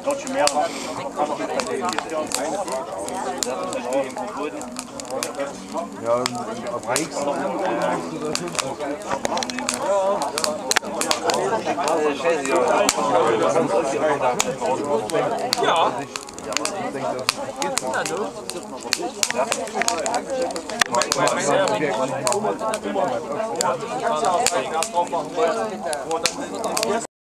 Deutsche Mehrfach. Ja, am reichsten Ja. Ich denke, das geht schon. Ja, du kannst ja auch Gas drauf machen, weil